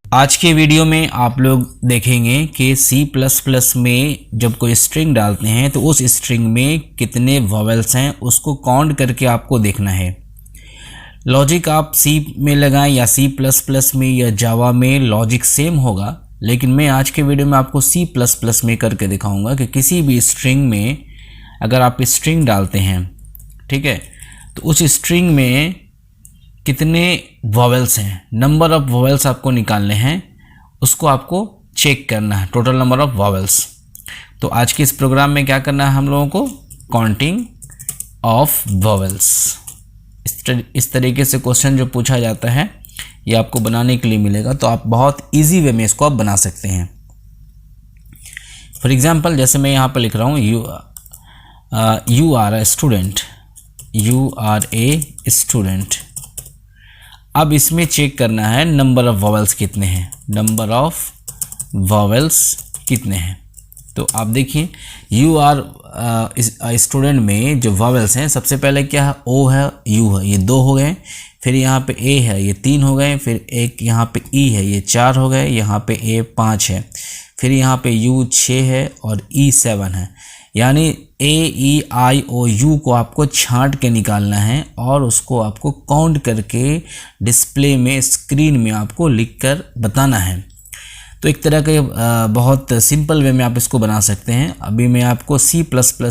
आज के वीडियो में आप लोग देखेंगे कि C++ में जब कोई स्ट्रिंग डालते हैं तो उस स्ट्रिंग में कितने वॉवेल्स हैं उसको काउंट करके आपको देखना है। लॉजिक आप C में लगाएं या C++ में या जावा में, लॉजिक सेम होगा, लेकिन मैं आज के वीडियो में आपको C++ में करके दिखाऊंगा कि किसी भी स्ट्रिंग में अगर आप स्ट्रिंग डालते हैं, ठीक है, तो उस स्ट्रिंग में कितने वॉवेल्स हैं, नंबर ऑफ वॉवेल्स आपको निकालने हैं, उसको आपको चेक करना है, टोटल नंबर ऑफ वॉवेल्स। तो आज के इस प्रोग्राम में क्या करना है हम लोगों को, काउंटिंग ऑफ वॉवेल्स। इस तरीके से क्वेश्चन जो पूछा जाता है ये आपको बनाने के लिए मिलेगा, तो आप बहुत इजी वे में इसको आप बना सकते हैं। फॉर एग्जांपल जैसे मैं यहाँ पर लिख रहा हूँ you are a student, you are a student. अब इसमें चेक करना है नंबर ऑफ वॉवेल्स कितने हैं, नंबर ऑफ वॉवेल्स कितने हैं। तो आप देखिए यू आर स्टूडेंट में जो वॉवेल्स हैं, सबसे पहले क्या है, ओ है, यू है, ये 2 हो गए, फिर यहाँ पे ए है, ये 3 हो गए, फिर एक यहाँ पे ई है, ये 4 हो गए, यहाँ पे ए 5 है, फिर यहाँ पे यू 6 है और ई 7 है। यानी ए ई आई ओ यू को आपको छांट के निकालना है और उसको आपको काउंट करके डिस्प्ले में, स्क्रीन में आपको लिखकर बताना है। तो एक तरह का बहुत सिंपल वे में आप इसको बना सकते हैं। अभी मैं आपको C++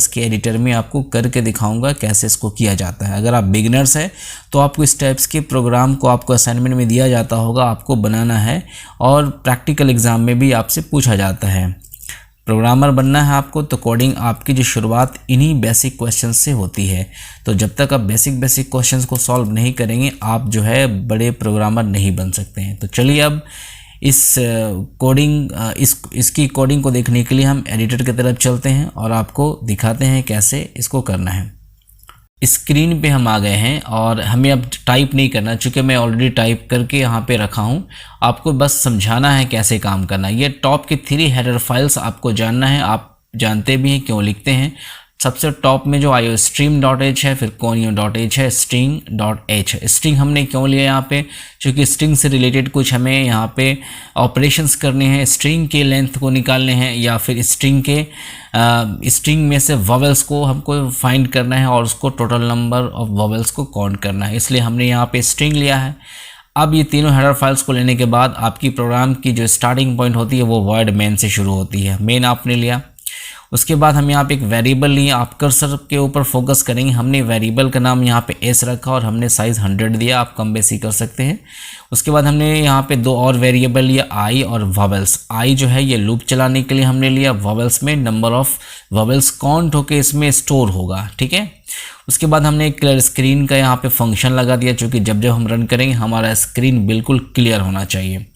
के एडिटर में आपको करके दिखाऊंगा कैसे इसको किया जाता है। अगर आप बिगिनर्स हैं तो आपको इस टाइप्स के प्रोग्राम को आपको असाइनमेंट में दिया जाता होगा, आपको बनाना है और प्रैक्टिकल एग्ज़ाम में भी आपसे पूछा जाता है। प्रोग्रामर बनना है आपको, तो कोडिंग आपकी जो शुरुआत इन्हीं बेसिक क्वेश्चन से होती है। तो जब तक आप बेसिक क्वेश्चंस को सॉल्व नहीं करेंगे, आप जो है बड़े प्रोग्रामर नहीं बन सकते हैं। तो चलिए अब इस कोडिंग इसकी कोडिंग को देखने के लिए हम एडिटर की तरफ चलते हैं और आपको दिखाते हैं कैसे इसको करना है। स्क्रीन पे हम आ गए हैं और हमें अब टाइप नहीं करना, चूँकि मैं ऑलरेडी टाइप करके यहाँ पे रखा हूँ। आपको बस समझाना है कैसे काम करना है। ये टॉप की 3 हेडर फाइल्स आपको जानना है, आप जानते भी हैं क्यों लिखते हैं। सबसे टॉप में जो iostream.h है, फिर conio.h है, string.h है। स्ट्रिंग हमने क्यों लिया यहाँ पे, क्योंकि स्ट्रिंग से रिलेटेड कुछ हमें यहाँ पे ऑपरेशंस करने हैं, स्ट्रिंग के लेंथ को निकालने हैं या फिर स्ट्रिंग में से वॉवेल्स को हमको फाइंड करना है और उसको टोटल नंबर ऑफ वॉवेल्स को काउंट करना है, इसलिए हमने यहाँ पे स्ट्रिंग लिया है। अब ये तीनों हेडर फाइल्स को लेने के बाद आपकी प्रोग्राम की जो स्टार्टिंग पॉइंट होती है वो void main से शुरू होती है। मेन आपने लिया, उसके बाद हम यहाँ पे एक वेरिएबल लिए, आप कर्सर के ऊपर फोकस करेंगे। हमने वेरिएबल का नाम यहाँ पे s रखा और हमने साइज़ 100 दिया, आप कम बेसी कर सकते हैं। उसके बाद हमने यहाँ पे 2 और वेरिएबल लिया, i और वॉवेल्स। i जो है ये लूप चलाने के लिए हमने लिया, वॉवेल्स में नंबर ऑफ वॉवेल्स काउंट होके इसमें स्टोर होगा, ठीक है। उसके बाद हमने एक क्लियर स्क्रीन का यहाँ पे फंक्शन लगा दिया, क्योंकि जब जब हम रन करेंगे हमारा स्क्रीन बिल्कुल क्लियर होना चाहिए।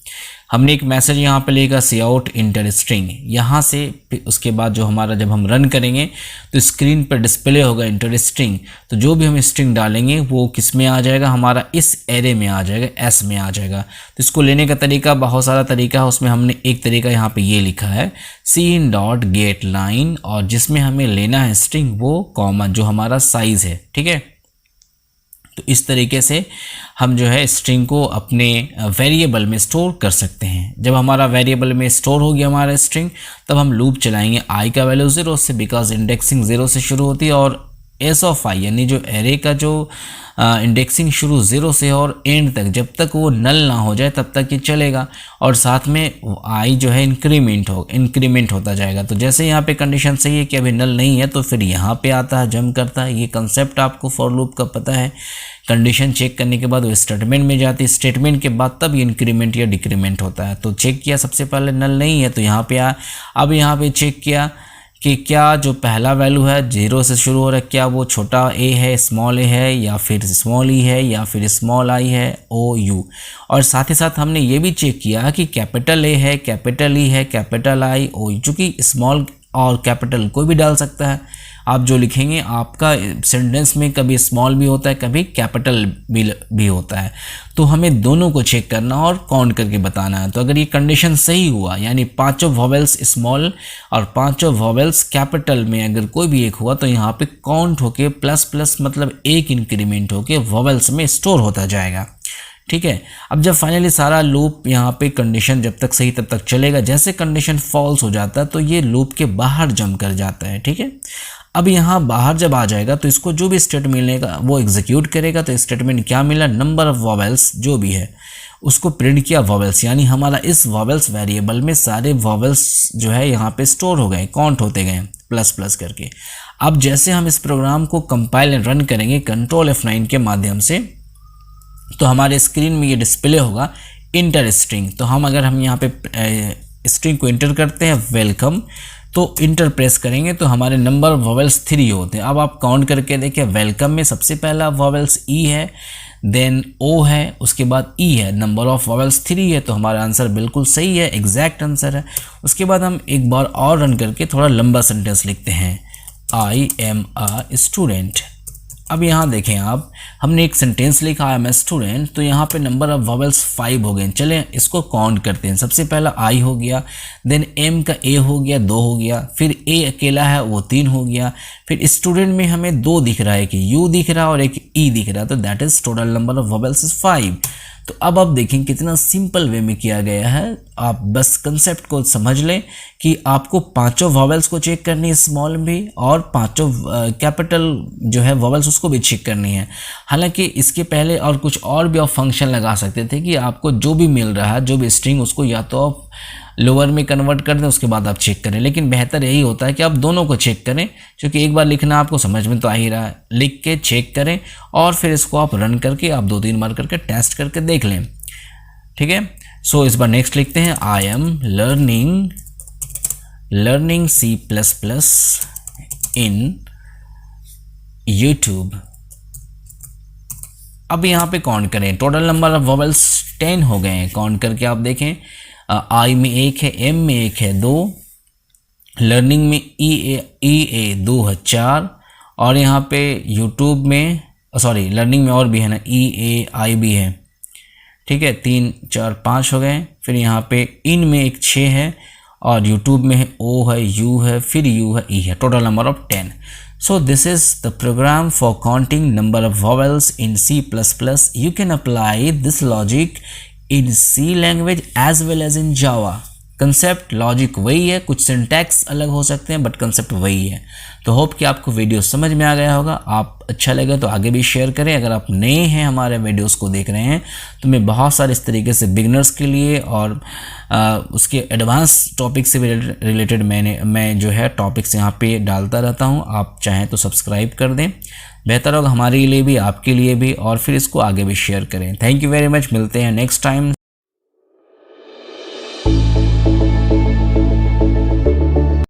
हमने एक मैसेज यहाँ पे लेगा cout इंटर स्ट्रिंग, यहाँ से उसके बाद जो हमारा जब हम रन करेंगे तो स्क्रीन पर डिस्प्ले होगा इंटर स्ट्रिंग। तो जो भी हम स्ट्रिंग डालेंगे वो किस में आ जाएगा, हमारा इस एरे में आ जाएगा, S में आ जाएगा। तो इसको लेने का तरीका बहुत सारा तरीका है, उसमें हमने एक तरीका यहाँ पे ये लिखा है cin.getLine, और जिसमें हमें लेना है स्ट्रिंग वो कॉमा जो हमारा साइज़ है, ठीक है। तो इस तरीके से हम जो है स्ट्रिंग को अपने वेरिएबल में स्टोर कर सकते हैं। जब हमारा वेरिएबल में स्टोर हो गया हमारा स्ट्रिंग, तब हम लूप चलाएंगे i का वैल्यू 0 से, बिकॉज इंडेक्सिंग 0 से शुरू होती है, और s ऑफ i यानी जो एरे का जो इंडेक्सिंग शुरू 0 से और एंड तक, जब तक वो नल ना हो जाए तब तक ये चलेगा। और साथ में i जो है इंक्रीमेंट होता जाएगा। तो जैसे यहाँ पे कंडीशन सही है कि अभी नल नहीं है, तो फिर यहाँ पे आता है, जंप करता है। ये कंसेप्ट आपको फॉर लूप का पता है। कंडीशन चेक करने के बाद वो स्टेटमेंट में जाती है, स्टेटमेंट के बाद तब ये इंक्रीमेंट या डिक्रीमेंट होता है। तो चेक किया, सबसे पहले नल नहीं है तो यहाँ पे अब यहाँ पे चेक किया कि क्या जो पहला वैल्यू है 0 से शुरू हो रहा है, क्या वो छोटा a है, स्मॉल a है, या फिर स्मॉल e है, या फिर स्मॉल i है, o u। और साथ ही साथ हमने ये भी चेक किया कि कैपिटल A है, कैपिटल E है, कैपिटल I, o u। चूँकि स्मॉल और कैपिटल कोई भी डाल सकता है, आप जो लिखेंगे आपका सेंटेंस में कभी स्मॉल भी होता है, कभी कैपिटल भी होता है। तो हमें दोनों को चेक करना और काउंट करके बताना है। तो अगर ये कंडीशन सही हुआ, यानी 5 वॉवेल्स स्मॉल और 5 वॉवेल्स कैपिटल में अगर कोई भी एक हुआ, तो यहाँ पे काउंट होके प्लस प्लस मतलब एक इंक्रीमेंट होके वॉवेल्स में स्टोर होता जाएगा। ठीक है। अब जब फाइनली सारा लूप यहाँ पे कंडीशन जब तक सही तब तक चलेगा, जैसे कंडीशन फॉल्स हो जाता है तो ये लूप के बाहर जंप कर जाता है, ठीक है। अब यहाँ बाहर जब आ जाएगा तो इसको जो भी स्टेटमेंट मिलेगा वो एग्जीक्यूट करेगा। तो स्टेटमेंट क्या मिला, नंबर ऑफ वॉवेल्स जो भी है उसको प्रिंट किया वॉवेल्स, यानी हमारा इस वॉवेल्स वेरिएबल में सारे वॉवेल्स जो है यहाँ पे स्टोर हो गए, काउंट होते गए प्लस प्लस करके। अब जैसे हम इस प्रोग्राम को कंपाइल एंड रन करेंगे कंट्रोल F9 के माध्यम से, तो हमारे स्क्रीन में ये डिस्प्ले होगा इंटर स्ट्रिंग। तो हम यहाँ पे स्ट्रिंग को इंटर करते हैं वेलकम, तो इंटर प्रेस करेंगे तो हमारे नंबर वॉवेल्स 3 होते हैं। अब आप काउंट करके देखिए, वेलकम में सबसे पहला वॉवेल्स ई है, देन ओ है, उसके बाद ई है, नंबर ऑफ वॉवेल्स 3 है। तो हमारा आंसर बिल्कुल सही है, एग्जैक्ट आंसर है। उसके बाद हम एक बार और रन करके थोड़ा लंबा सेंटेंस लिखते हैं, आई एम अ स्टूडेंट। अब यहाँ देखें आप, हमने एक सेंटेंस लिखा आई एम ए स्टूडेंट, तो यहाँ पे नंबर ऑफ वॉवेल्स 5 हो गए। चलें इसको काउंट करते हैं। सबसे पहला आई हो गया, देन एम का ए हो गया, 2 हो गया, फिर ए अकेला है वो 3 हो गया, फिर स्टूडेंट में हमें 2 दिख रहा है, कि यू दिख रहा है और एक ई दिख रहा है, तो that is total number of vowels is 5। तो अब आप देखें कितना सिंपल वे में किया गया है। आप बस कंसेप्ट को समझ लें कि आपको 5 वॉवेल्स को चेक करनी है, स्मॉल भी, और 5 कैपिटल जो है वॉवेल्स उसको भी चेक करनी है। हालांकि इसके पहले और कुछ और भी आप फंक्शन लगा सकते थे कि आपको जो भी मिल रहा है, जो भी स्ट्रिंग, उसको या तो आप लोअर में कन्वर्ट कर दें, उसके बाद आप चेक करें। लेकिन बेहतर यही होता है कि आप दोनों को चेक करें, क्योंकि एक बार लिखना आपको समझ में तो आ ही रहा है, लिख के चेक करें और फिर इसको आप रन करके आप 2-3 बार करके टेस्ट करके देख लें, ठीक है। सो इस बार नेक्स्ट लिखते हैं, I am learning C++ in YouTube. अब यहाँ पे काउंट करें, टोटल नंबर ऑफ वॉवेल्स 10 हो गए हैं। काउंट करके आप देखें, आई में 1 है, एम में 1 है, 2, लर्निंग में ई ए 2 है, 4, और यहाँ पे यूट्यूब में लर्निंग में और भी है ना, ई ए आई भी है, ठीक है, 3 4 5 हो गए। फिर यहाँ पे इन में एक 6 है, और यूट्यूब में है ओ है, यू है, फिर यू है, ई है, total number of 10। So this is the program for counting number of vowels in C++. You can apply this logic in C language as well as in Java. Concept logic वही है, कुछ syntax अलग हो सकते हैं but concept वही है। तो होप कि आपको वीडियो समझ में आ गया होगा। आप अच्छा लगे तो आगे भी शेयर करें। अगर आप नए हैं हमारे वीडियोस को देख रहे हैं तो मैं बहुत सारे इस तरीके से बिगनर्स के लिए और उसके एडवांस टॉपिक से रिलेटेड मैं जो है टॉपिक्स यहाँ पे डालता रहता हूँ। आप चाहें तो सब्सक्राइब कर दें, बेहतर होगा हमारे लिए भी, आपके लिए भी, और फिर इसको आगे भी शेयर करें। थैंक यू वेरी मच, मिलते हैं नेक्स्ट टाइम।